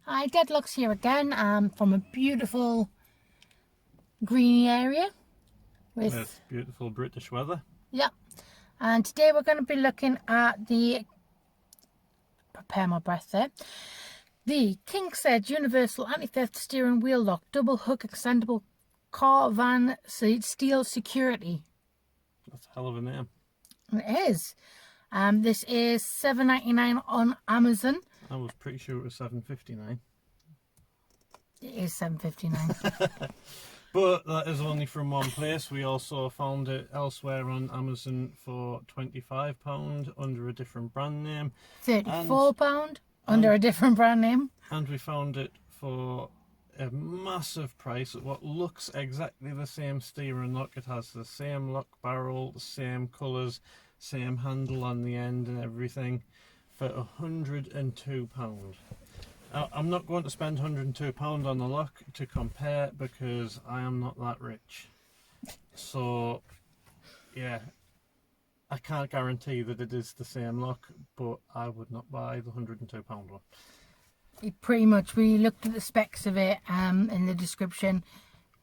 Hi, Deadlock's here again from a beautiful greeny area with beautiful British weather. Yeah, and today we're going to be looking at the, prepare my breath there, the kingsaid universal anti-theft steering wheel lock double hook extendable car van steel security. That's a hell of a name. It is. This is $7.99 on Amazon. I was pretty sure it was $7.59. It is $7.59. But that is only from one place. We also found it elsewhere on Amazon for £25 under a different brand name. £34 under a different brand name. And we found it for a massive price at what looks exactly the same steering lock. It has the same lock barrel, the same colours, same handle on the end and everything, for £102. Now, I'm not going to spend £102 on the lock to compare because I am not that rich. So, yeah, I can't guarantee that it is the same lock, but I would not buy the £102 one. Pretty much, we looked at the specs of it in the description.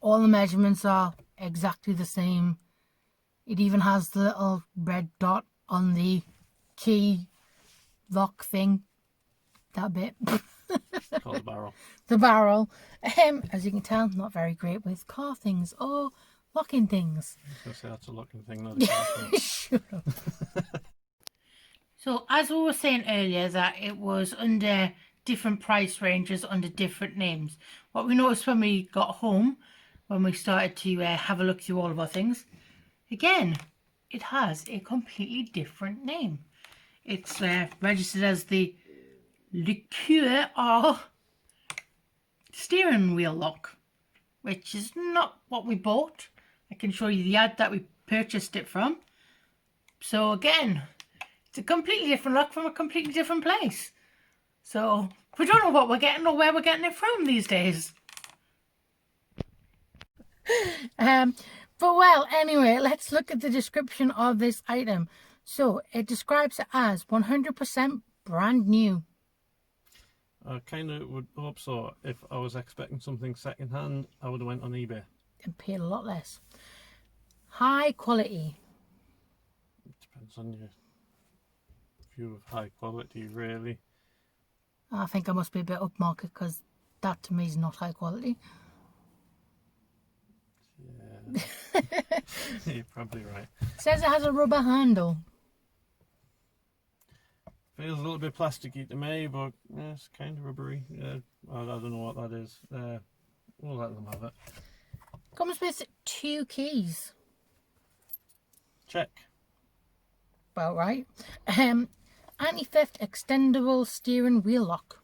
All the measurements are exactly the same. It even has the little red dot on the key lock thing. That bit. It's called the barrel. The barrel. As you can tell, not very great with car things or locking things. I was going to say that's a locking thing, not a car thing. Shut up. So, as we were saying earlier, that it was under different price ranges under different names. What we noticed when we got home, when we started to have a look through all of our things, again, it has a completely different name. It's registered as the Liqueur or steering wheel lock, which is not what we bought. I can show you the ad that we purchased it from. So again, it's a completely different lock from a completely different place. So we don't know what we're getting or where we're getting it from these days. But well, anyway, let's look at the description of this item. So it describes it as 100% brand new. I kind of would hope so. If I was expecting something second hand, I would have went on eBay. And paid a lot less. High quality. It depends on your view of high quality, really. I think I must be a bit upmarket because that to me is not high quality. Yeah, you're probably right. It says it has a rubber handle. Feels a little bit plasticky to me, but yeah, it's kind of rubbery. I don't know what that is. We'll let them have it. Comes with 2 keys. Check. Well, right. Anti-theft extendable steering wheel lock.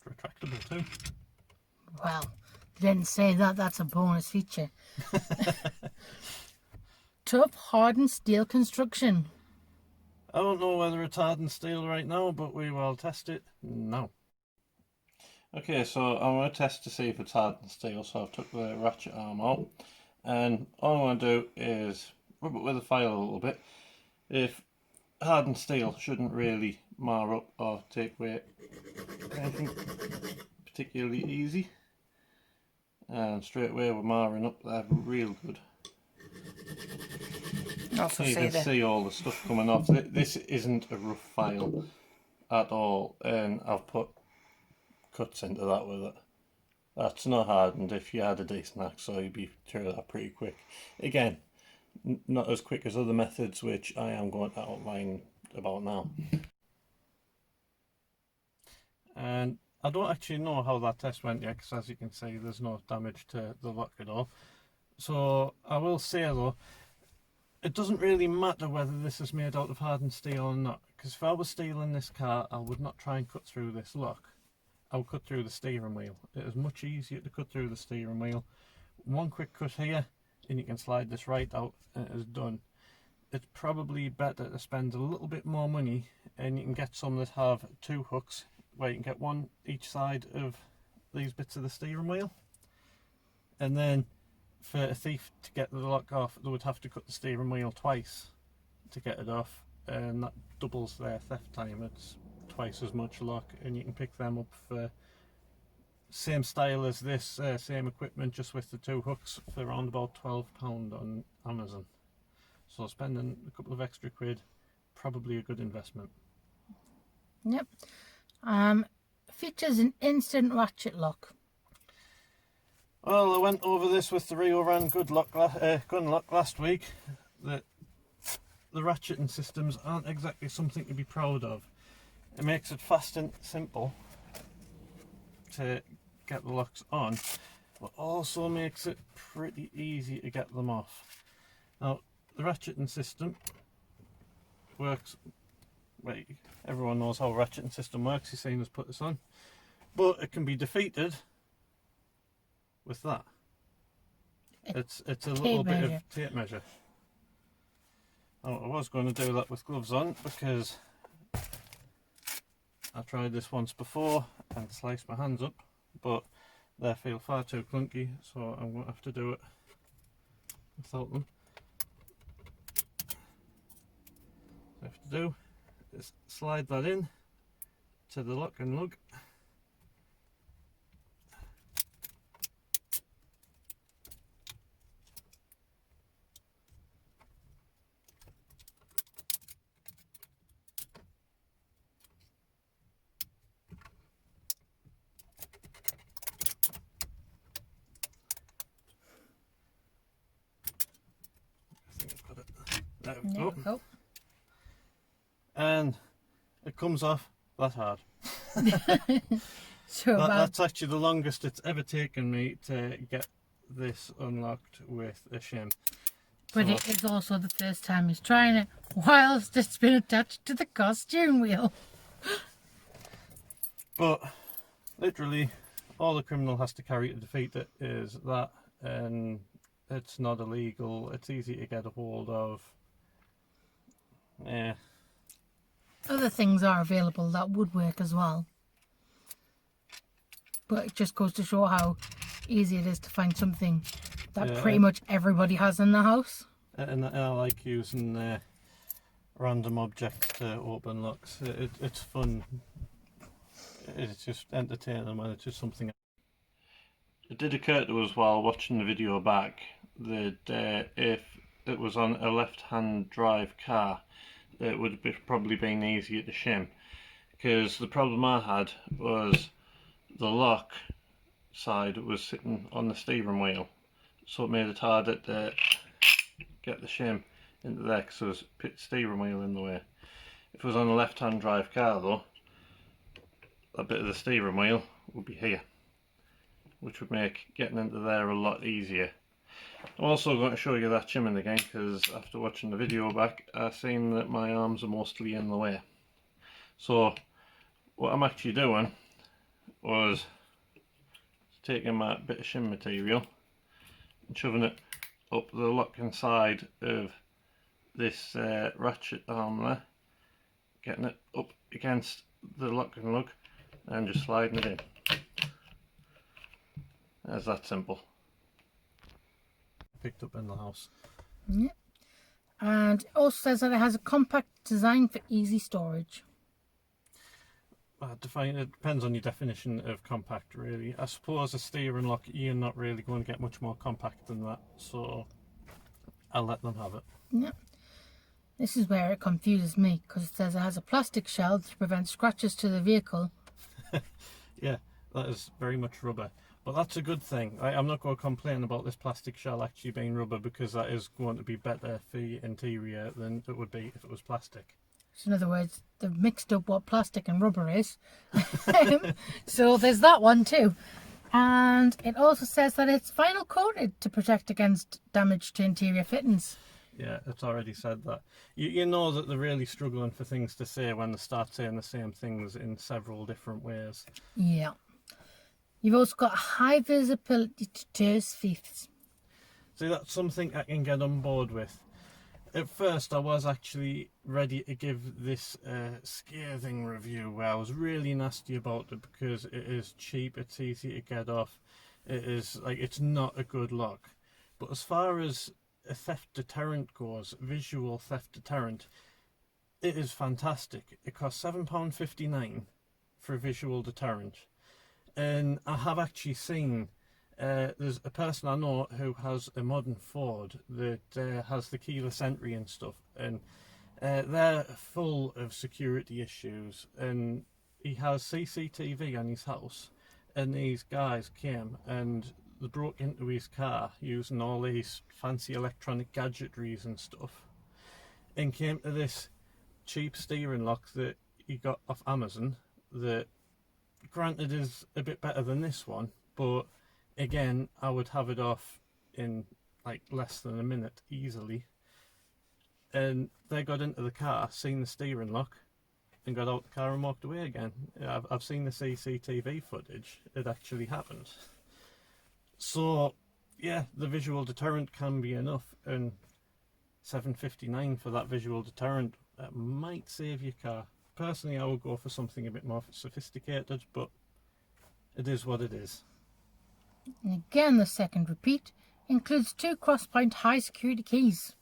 Retractable too. Well, they didn't say that. That's a bonus feature. Tough hardened steel construction. I don't know whether it's hardened steel right now, but we will test it now. Okay, so I'm going to test to see if it's hardened steel. So I've took the ratchet arm out, and all I'm going to do is rub it with a file a little bit. If hardened steel shouldn't really mar up or take away anything particularly easy, and straight away we're marring up there real good. Also you can see all the stuff coming off. This isn't a rough file at all, and I've put cuts into that with it. That's not hardened. If you had a decent hacksaw, you'd be through that pretty quick. Again, not as quick as other methods, which I am going to outline about now. And I don't actually know how that test went yet, because as you can see, there's no damage to the lock at all. So I will say though, it doesn't really matter whether this is made out of hardened steel or not, because if I was stealing this car, I would not try and cut through this lock. I would cut through the steering wheel. It is much easier to cut through the steering wheel. One quick cut here, and you can slide this right out, and it is done. It's probably better to spend a little bit more money, and you can get some that have 2 hooks, where you can get one each side of these bits of the steering wheel. And then for a thief to get the lock off, they would have to cut the steering wheel twice to get it off, and that doubles their theft time. It's twice as much lock, and you can pick them up for same style as this, same equipment, just with the 2 hooks, for around about £12 on Amazon. So spending a couple of extra quid, probably a good investment. Yep. Features an instant ratchet lock. Well, I went over this with the Rio Ran gun lock last week. That the ratcheting systems aren't exactly something to be proud of. It makes it fast and simple to get the locks on, but also makes it pretty easy to get them off. Now, the ratcheting system works, well, everyone knows how a ratcheting system works, you've seen us put this on, but it can be defeated with that. It's a little bit of tape measure. Now, I was going to do that with gloves on because I tried this once before and sliced my hands up, but they feel far too clunky, so I'm going to have to do it without them. What I have to do is slide that in to the lock and lug. There we go. And it comes off that hard. So that's actually the longest it's ever taken me to get this unlocked with a shim. But it is also the first time he's trying it whilst it's been attached to the car steering wheel. But literally all the criminal has to carry to defeat it is that, and it's not illegal, it's easy to get a hold of. Yeah. Other things are available that would work as well. But it just goes to show how easy it is to find something that pretty much everybody has in the house. And I like using random objects to open locks. It's fun. It's just entertaining when it's just something. It did occur to us while watching the video back that if it was on a left-hand drive car, it would have probably been easier to shim, because the problem I had was the lock side was sitting on the steering wheel, so it made it harder to get the shim into there because there was a steering wheel in the way. If it was on a left-hand drive car though, a bit of the steering wheel would be here, which would make getting into there a lot easier. I'm also going to show you that shimming again, because after watching the video back I've seen that my arms are mostly in the way. So what I'm actually doing was taking my bit of shim material and shoving it up the locking side of this ratchet arm there, getting it up against the lock and lug and just sliding it in. It's that simple. Picked up in the house. Yep. And it also says that it has a compact design for easy storage. It depends on your definition of compact, really. I suppose a steering lock, you're not really going to get much more compact than that, so I'll let them have it. Yep. This is where it confuses me, because it says it has a plastic shell to prevent scratches to the vehicle. Yeah, that is very much rubber. But that's a good thing. I'm not going to complain about this plastic shell actually being rubber, because that is going to be better for your interior than it would be if it was plastic. So in other words, they've mixed up what plastic and rubber is. So there's that one too. And it also says that it's vinyl coated to protect against damage to interior fittings. Yeah, it's already said that. You know that they're really struggling for things to say when they start saying the same things in several different ways. Yeah. You've also got high visibility to terse thieves. See, that's something I can get on board with. At first I was actually ready to give this scathing review where I was really nasty about it, because it is cheap, it's easy to get off, it's not a good lock. But as far as a theft deterrent goes, visual theft deterrent, it is fantastic. It costs £7.59 for a visual deterrent. And I have actually seen, there's a person I know who has a modern Ford that has the keyless entry and stuff, and they're full of security issues, and he has CCTV on his house, and these guys came and they broke into his car using all these fancy electronic gadgetries and stuff, and came to this cheap steering lock that he got off Amazon that granted is a bit better than this one, but again I would have it off in like less than a minute easily. And they got into the car, seen the steering lock, and got out the car and walked away again. I've seen the CCTV footage. It actually happened. So yeah, the visual deterrent can be enough, and £7.59 for that visual deterrent might save your car. Personally, I would go for something a bit more sophisticated, but it is what it is. And again, the second repeat includes 2 cross-point high security keys.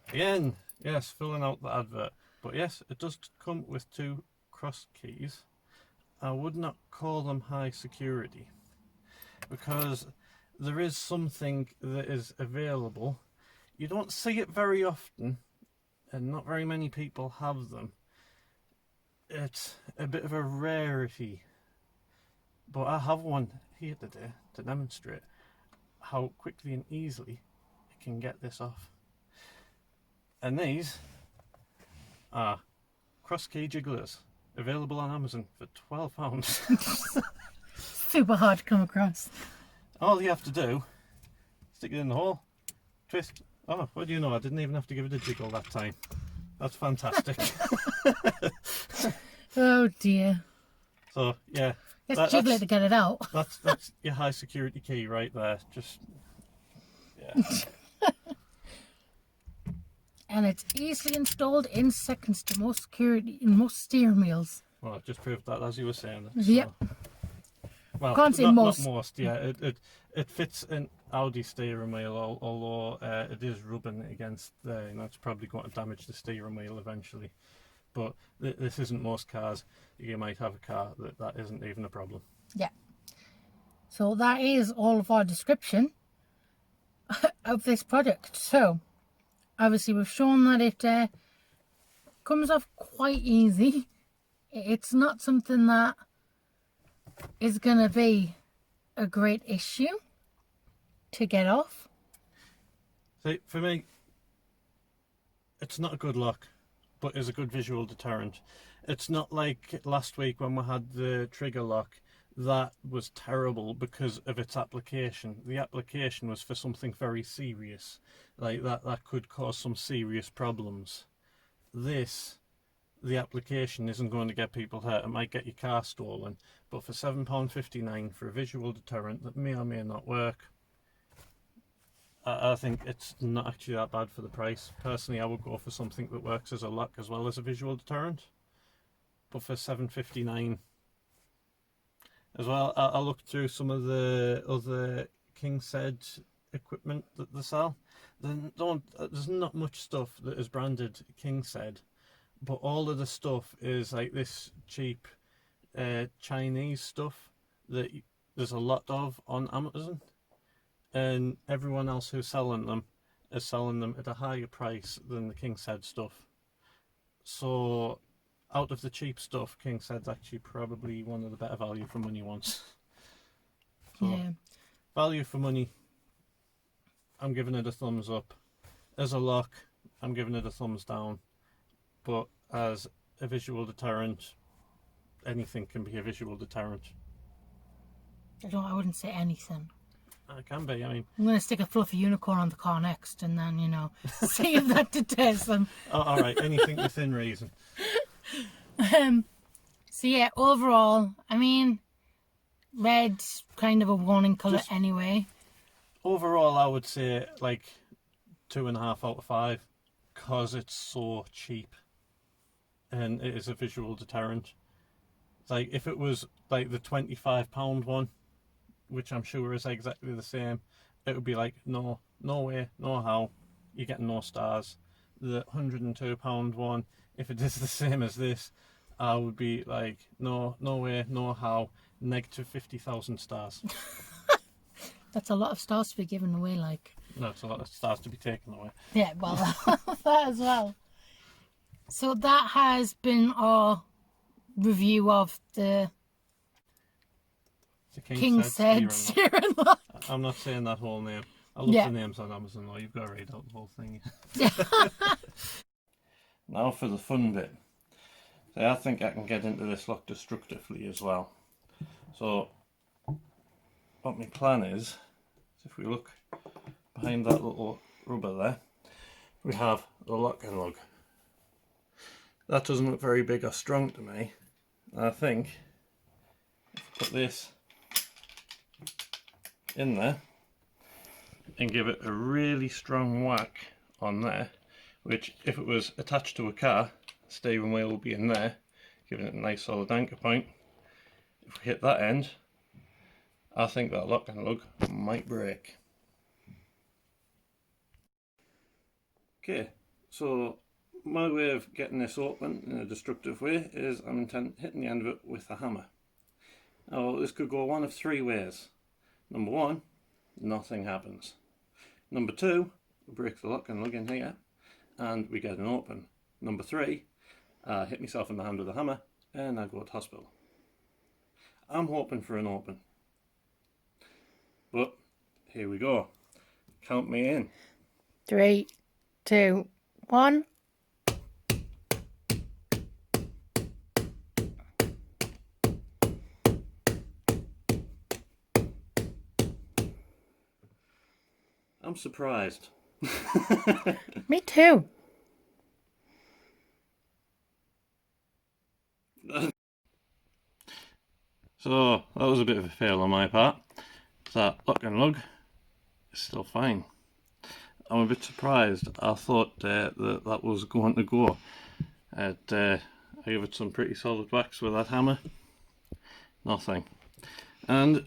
Again, yes, filling out the advert. But yes, it does come with 2 cross keys. I would not call them high security, because there is something that is available. You don't see it very often, and not very many people have them. It's a bit of a rarity, but I have one here today to demonstrate how quickly and easily I can get this off. And these are cross key jigglers, available on Amazon for £12. Super hard to come across. All you have to do, stick it in the hole, twist. Oh, what do you know? I didn't even have to give it a jiggle that time. That's fantastic. Oh dear. So yeah, Let's jiggle it to get it out. That's your high security key right there. Just yeah. And it's easily installed in seconds to most steering wheels. Well, I've just proved that as you were saying. Yep. Well, Can't say not most. most. Yeah, it fits an Audi steering wheel, although it is rubbing against there, and that's probably going to damage the steering wheel eventually. But this isn't most cars. You might have a car that isn't even a problem. Yeah. So that is all of our description of this product. So obviously we've shown that it comes off quite easy. It's not something that is going to be a great issue to get off. See, for me, it's not a good lock, but is a good visual deterrent. It's not like last week when we had the trigger lock. That was terrible because of its application. The application was for something very serious, like that could cause some serious problems. This, the application isn't going to get people hurt. It might get your car stolen, but for £7.59 for a visual deterrent that may or may not work, I think it's not actually that bad for the price. Personally, I would go for something that works as a lock as well as a visual deterrent. But for £7.59 as well, I looked through some of the other kingsaid equipment that they sell. There's not much stuff that is branded kingsaid, but all of the stuff is like this cheap Chinese stuff that there's a lot of on Amazon, and everyone else who's selling them is selling them at a higher price than the kingsaid stuff. So out of the cheap stuff, kingsaid's actually probably one of the better value for money ones. So Yeah. value for money, I'm giving it a thumbs up. As a lock, I'm giving it a thumbs down. But as a visual deterrent, anything can be a visual deterrent. I wouldn't say anything. It can be, I mean. I'm going to stick a fluffy unicorn on the car next and then, see if that deters them. Oh, alright, anything within reason. So yeah, overall, I mean, red's kind of a warning colour anyway. Overall, I would say like 2.5 out of 5, because it's so cheap and it is a visual deterrent. Like if it was like the £25 one, which I'm sure is exactly the same, it would be like no way, no how, you're getting no stars. the £102 one, if it is the same as this, I would be like, no, no way, no how, negative 50,000 stars. That's a lot of stars to be given away, like. No, it's a lot of stars to be taken away. Yeah, well, that as well. So that has been our review of the It's a kingsaid steering lock. I'm not saying that whole name. I love the names on Amazon though, you've got to read out the whole thing. Now for the fun bit. So I think I can get into this lock destructively as well. So what my plan is if we look behind that little rubber there, we have the lock and lug. That doesn't look very big or strong to me. I think if I put this in there and give it a really strong whack on there, which if it was attached to a car, the steering wheel will be in there, giving it a nice solid anchor point. If we hit that end, I think that lock and lug might break. Okay, so my way of getting this open in a destructive way is I'm hitting the end of it with a hammer. Now this could go one of three ways. Number one, nothing happens. Number two, we break the lock and lug in here and we get an open. Number three, I hit myself in the hand with a hammer and I go to hospital. I'm hoping for an open. But here we go. Count me in. 3, 2, 1. I'm surprised. Me too. So that was a bit of a fail on my part. That lock and lug is still fine. I'm a bit surprised. I thought that was going to go. I gave it some pretty solid whacks with that hammer. Nothing. And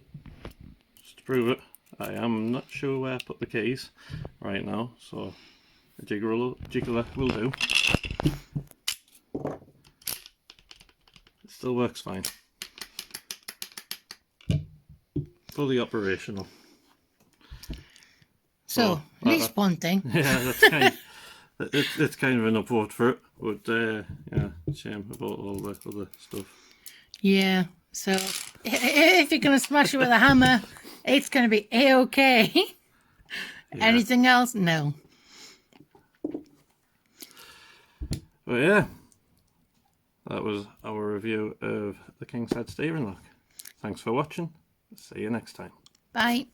just to prove it, I am not sure where I put the keys right now, so a jiggler will do. It still works fine. Fully operational. So, at least one thing. Yeah, it's kind of an upvote for it, but yeah, shame about all the other stuff. Yeah, so if you're going to smash it with a hammer, it's going to be A-okay. Yeah. Anything else? No. But yeah, that was our review of the kingsaid steering lock. Thanks for watching. See you next time. Bye.